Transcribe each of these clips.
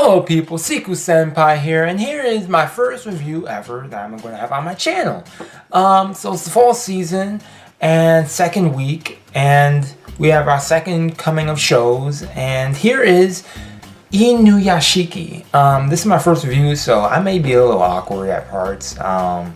Hello people, Seku-Senpai here, and here is my first review ever that I'm going to have on my channel. So it's the fall season, and second week, and we have our second coming of shows, and here is Inuyashiki. This is my first review, so I may be a little awkward at parts. The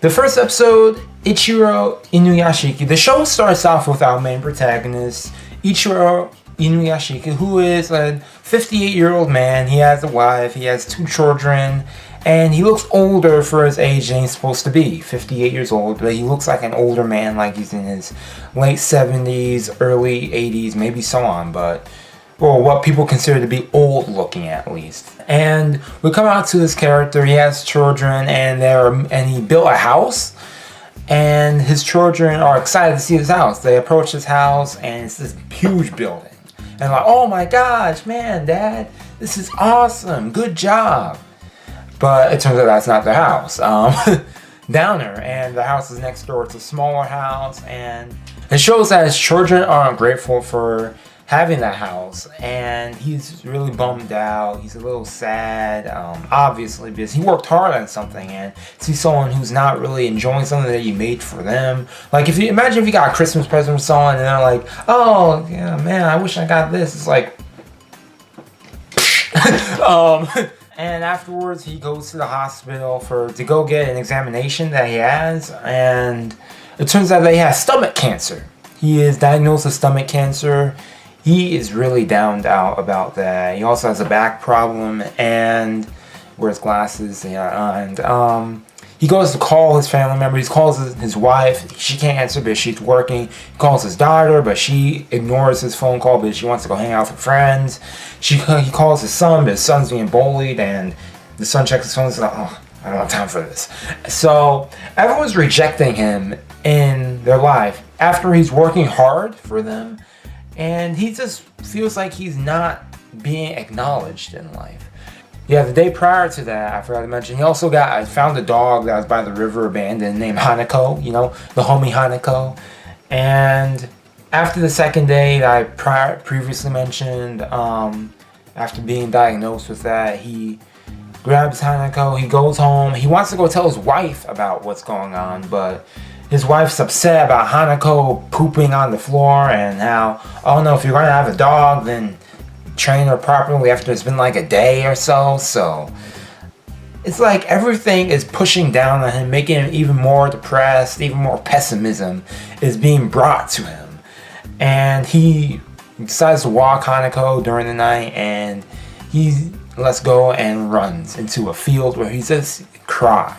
first episode, Ichiro Inuyashiki. The show starts off with our main protagonist, Ichiro Inuyashiki, who is a 58-year-old man. He has a wife, he has 2 children, and he looks older for his age than he's supposed to be. 58 years old, but he looks like an older man, like he's in his late 70s, early 80s, maybe so on, but or what people consider to be old looking at least. And we come out to this character, he has children, and he built a house, and his children are excited to see his house. They approach his house, and it's this huge building. And like, oh my gosh, man, Dad, this is awesome, good job. But it turns out that's not their house. Downer, and the house is next door. It's a smaller house, and it shows that his children are ungrateful for having that house, and he's really bummed out. He's a little sad, obviously, because he worked hard on something, and see someone who's not really enjoying something that you made for them. Like, if you imagine if you got a Christmas present from someone, and they're like, "Oh, yeah, man, I wish I got this." It's like, and afterwards he goes to the hospital to go get an examination that he has, and it turns out that he has stomach cancer. He is diagnosed with stomach cancer. He is really downed out about that. He also has a back problem and wears glasses. And he goes to call his family members. He calls his wife. She can't answer because she's working. He calls his daughter, but she ignores his phone call because she wants to go hang out with friends. He calls his son, but his son's being bullied, and the son checks his phone and says, "Oh, I don't have time for this." So everyone's rejecting him in their life after he's working hard for them. And he just feels like he's not being acknowledged in life. Yeah, the day prior to that, I forgot to mention, I found a dog that was by the river abandoned named Hanako, you know, the homie Hanako. And after the second day that I previously mentioned, after being diagnosed with that, he grabs Hanako, he goes home, he wants to go tell his wife about what's going on, but his wife's upset about Hanako pooping on the floor, and how, oh no, if you're gonna have a dog, then train her properly after it's been like a day or so. So it's like everything is pushing down on him, making him even more depressed, even more pessimism is being brought to him. And he decides to walk Hanako during the night, and he lets go and runs into a field where he just cries.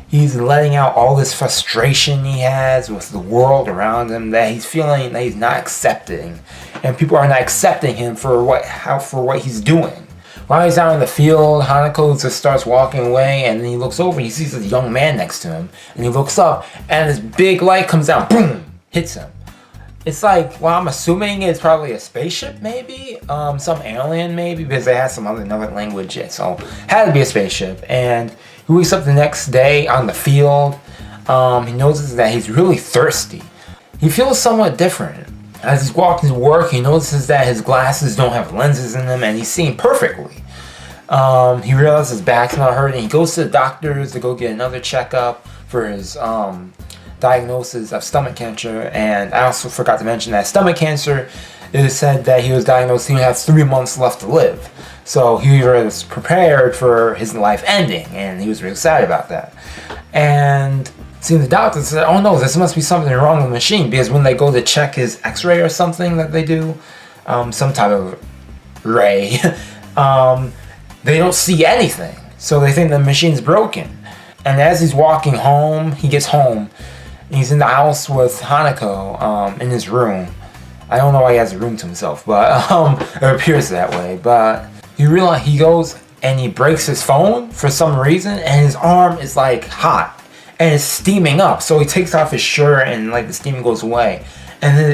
He's letting out all this frustration he has with the world around him, that he's feeling that he's not accepting, and people are not accepting him for what he's doing. While he's out in the field, Hanako just starts walking away, and then he looks over and he sees this young man next to him, and he looks up, and this big light comes down, boom, hits him. It's like, well, I'm assuming it's probably a spaceship, maybe, some alien, maybe, because they had another language, so had to be a spaceship. And he wakes up the next day on the field. He notices that he's really thirsty. He feels somewhat different. As he's walking to work, he notices that his glasses don't have lenses in them, and he's seeing perfectly. He realizes his back's not hurting. He goes to the doctors to go get another checkup for his diagnosis of stomach cancer. And I also forgot to mention that stomach cancer, it is said that he was diagnosed, he would have 3 months left to live. So he was prepared for his life ending, and he was really sad about that. And seeing the doctor said, oh no, this must be something wrong with the machine, because when they go to check his x-ray or something that they do, some type of ray, they don't see anything. So they think the machine's broken. And as he's walking home, he gets home, and he's in the house with Hanako, in his room. I don't know why he has a room to himself, but it appears that way. But he goes and he breaks his phone for some reason, and his arm is like hot and it's steaming up. So he takes off his shirt, and like the steam goes away, and then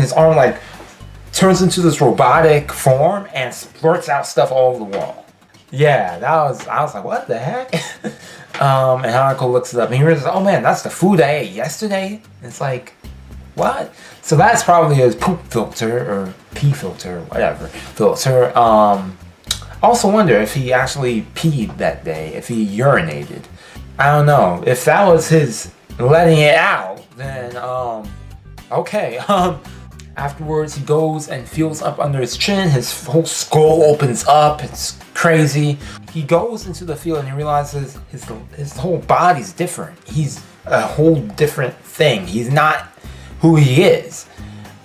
his arm like turns into this robotic form and splurts out stuff all over the wall. Yeah, I was like, what the heck? And Hanako looks it up, and he realizes, oh man, that's the food I ate yesterday. It's like, what? So that's probably his poop filter or pee filter, whatever filter. Also wonder if he actually peed that day, if he urinated. I don't know. If that was his letting it out, then okay. Afterwards, he goes and feels up under his chin. His whole skull opens up. It's crazy. He goes into the field and he realizes his whole body's different. He's a whole different thing. He's not who he is.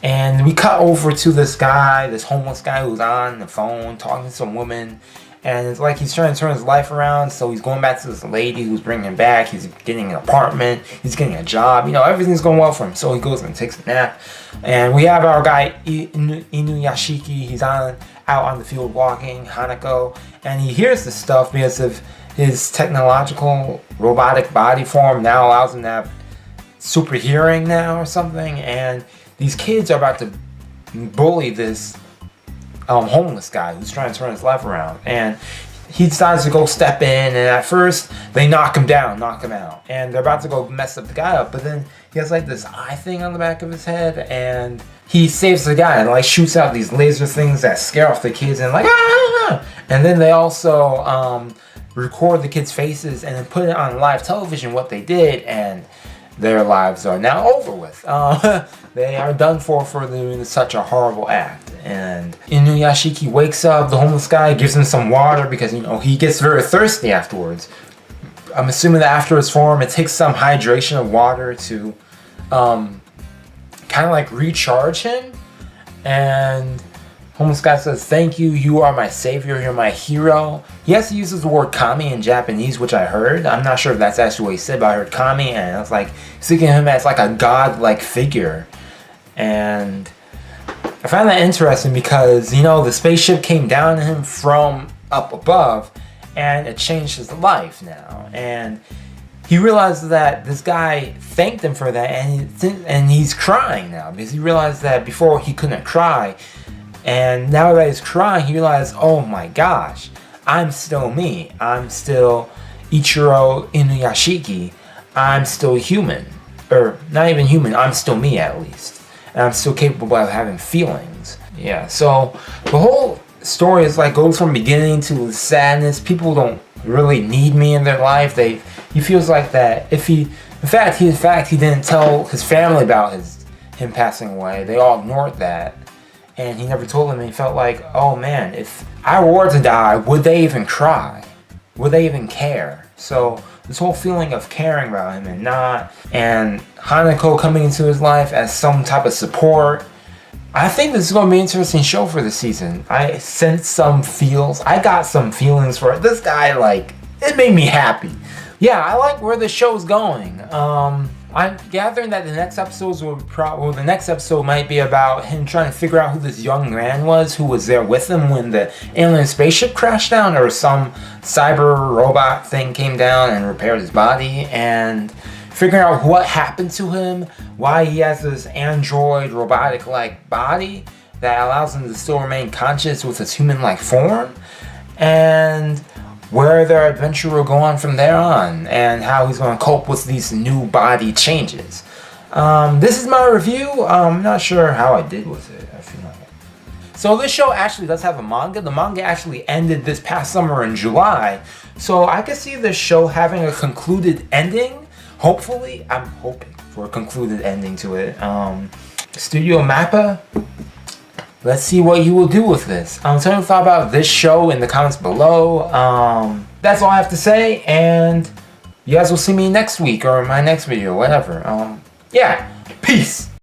And we cut over to this guy, this homeless guy who's on the phone talking to some woman. And it's like he's trying to turn his life around. So he's going back to this lady who's bringing him back. He's getting an apartment. He's getting a job. You know, everything's going well for him. So he goes and takes a nap. And we have our guy, Inuyashiki. He's out on the field walking, Hanako. And he hears this stuff because of his technological robotic body form now allows him to have super hearing now or something. And these kids are about to bully this homeless guy who's trying to turn his life around, and he decides to go step in, and at first they knock him down, knock him out, and they're about to go mess up the guy up, but then he has like this eye thing on the back of his head, and he saves the guy and like shoots out these laser things that scare off the kids, and like ah! And then they also record the kids' faces and then put it on live television what they did, and their lives are now over with. They are done for doing such a horrible act. And Inuyashiki wakes up, the homeless guy gives him some water because, you know, he gets very thirsty afterwards. I'm assuming that after his form, it takes some hydration of water to kind of like recharge him. And homeless guy says, "Thank you, you are my savior, you're my hero." He has to use the word kami in Japanese, which I heard. I'm not sure if that's actually what he said, but I heard kami, and I was like, thinking of him as like a god-like figure. And I found that interesting because, you know, the spaceship came down to him from up above, and it changed his life now. And he realized that this guy thanked him for that, and he's crying now because he realized that before he couldn't cry. And now that he's crying, he realized, oh my gosh, I'm still me. I'm still Ichiro Inuyashiki. I'm still human. Or not even human, I'm still me at least. And I'm still capable of having feelings. Yeah, so the whole story is like goes from beginning to sadness. People don't really need me in their life. He feels like that if he didn't tell his family about him passing away. They all ignored that. And he never told them, and he felt like, oh man, if I were to die, would they even cry? Would they even care? So this whole feeling of caring about him and not, and Hanako coming into his life as some type of support. I think this is going to be an interesting show for the season. I sensed some feels. I got some feelings for it. This guy, like, it made me happy. Yeah, I like where the show's going. I'm gathering that the next episode might be about him trying to figure out who this young man was who was there with him when the alien spaceship crashed down, or some cyber robot thing came down and repaired his body, and figuring out what happened to him, why he has this android robotic-like body that allows him to still remain conscious with his human-like form, and where their adventure will go on from there on, and how he's going to cope with these new body changes. This is my review. I'm not sure how I did with it. I feel like. So this show actually does have a manga. The manga actually ended this past summer in July. So I could see this show having a concluded ending. Hopefully, I'm hoping for a concluded ending to it. Studio Mappa, let's see what you will do with this. Tell me your thought about this show in the comments below. That's all I have to say, and you guys will see me next week or my next video, whatever. Yeah, peace.